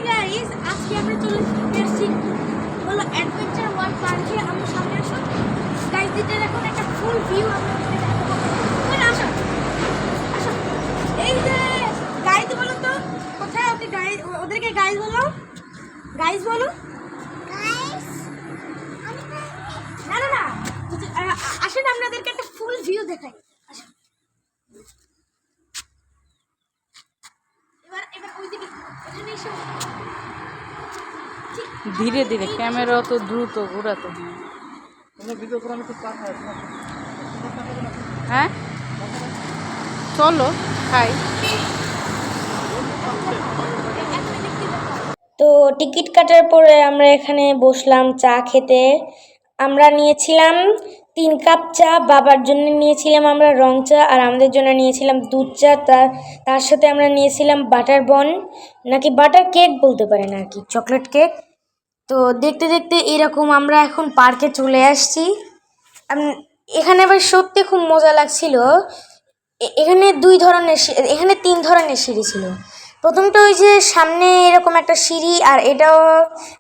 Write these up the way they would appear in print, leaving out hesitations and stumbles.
Guys, আজকে আমরা চলে এসেছি হলো অ্যাডভেঞ্চার ওয়ার্ল্ড পার্কে। আমরা সামনে আসো গাইস, দিতে এখন একটা ফুল ভিউ আমরা আসো আসো। এই যে গাইড বলো তো কোথায়? ওকে গাইড, ওদেরকে গাইড বলো, গাইস বলো গাইস। না না না, আসেন আপনাদেরকে একটা ফুল ভিউ দেখাই। আসো এবার এবার ওইদিকে এখানে এসো। ধীরে ধীরে, ক্যামেরা তো দ্রুত ঘোরাতে। হ্যাঁ চলো খাই। তো টিকিট কাটার পরে আমরা এখানে বসলাম চা খেতে। আমরা নিয়েছিলাম 3 কাপ চা, বাবার জন্য নিয়েছিলাম আমরা রং চা, আর আমাদের জন্য নিয়েছিলাম দুধ চা। তার সাথে আমরা নিয়েছিলাম বাটার বন, নাকি বাটার কেক বলতে পারেন আর কি, চকলেট কেক। তো দেখতে দেখতে এরকম আমরা এখন পার্কে চলে আসছি। এখানে আবার সত্যি খুব মজা লাগছিল। এখানে 3 ধরনের সিঁড়ি ছিল। প্রথমটা ওই যে সামনে এরকম একটা সিঁড়ি, আর এটাও,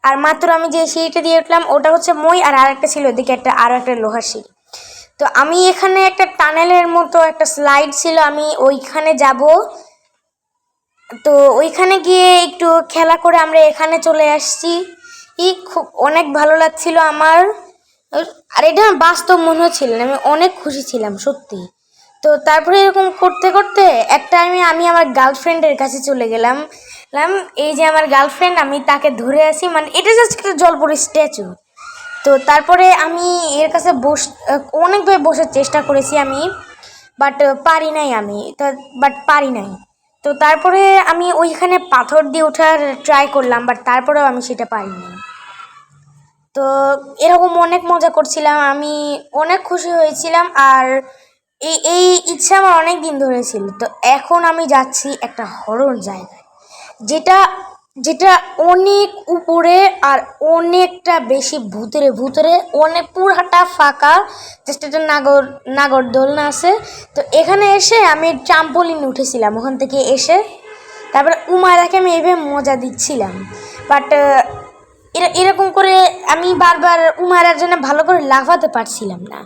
আর মাত্র আমি যে সিঁড়িটা দিয়ে উঠলাম ওটা হচ্ছে মই, আর আরেকটা ছিল ওদিকে আরও একটা লোহার সিঁড়ি। তো আমি এখানে একটা টানেলের মতো একটা স্লাইড ছিল, আমি ওইখানে যাব। তো ওইখানে গিয়ে একটু খেলা করে আমরা এখানে চলে আসছি। খুব অনেক ভালো লাগছিল আমার, আর এটা বাস্তব মনে হচ্ছিল, আমি অনেক খুশি ছিলাম সত্যি। তো তারপরে এরকম করতে করতে একটা আমি আমার গার্লফ্রেন্ডের কাছে চলে গেলাম। এই যে আমার গার্লফ্রেন্ড, আমি তাকে ধরে আছি, মানে এটা জাস্ট একটা জলপরি স্ট্যাচু। তো তারপরে আমি এর কাছে অনেকভাবে বসার চেষ্টা করেছি আমি, বাট পারি নাই। তো তারপরে আমি ওইখানে পাথর দিয়ে ওঠার ট্রাই করলাম, বাট তারপরেও আমি সেটা পারিনি। তো এরকম অনেক মজা করছিলাম, আমি অনেক খুশি হয়েছিলাম, আর এই ইচ্ছা আমার অনেক দিন ধরে ছিল। তো এখন আমি যাচ্ছি একটা হরর জায়গায়, যেটা যেটা অনেক উপরে আর অনেকটা বেশি ভূতরে অনেক পুরাটা ফাঁকা, জাস্ট একটা নাগরদোলনা আছে। তো এখানে এসে আমি ট্রাম্পোলিন উঠেছিলাম, ওখান থেকে এসে তারপরে উমায়রাকে আমি এইভাবে মজা দিচ্ছিলাম। বাট এরকম করে আমি বারবার উমায়রার জন্য ভালো করে লাফাতে পারছিলাম না।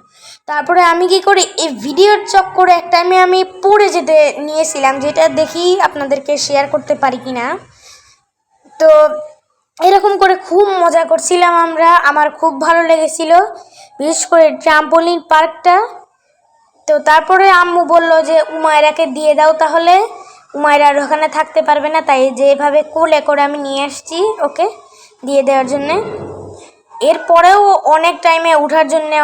তারপরে আমি কি করি, এই ভিডিওর চক্করে একটা আমি পড়ে যেতে নিয়েছিলাম, যেটা দেখি আপনাদেরকে শেয়ার করতে পারি কিনা। তো এরকম করে খুব মজা করছিলাম আমরা, আমার খুব ভালো লেগেছিল, বিশেষ করে ট্রাম্পোলিন পার্কটা। তো তারপরে আম্মু বলল যে উমায়রাকে দিয়ে দাও, তাহলে উমায়রা আর ওখানে থাকতে পারবে না, তাই যেভাবে কোলে করে আমি নিয়ে আসছি ওকে দিয়ে দেওয়ার জন্যে। এরপরেও অনেক টাইমে ওঠার জন্যে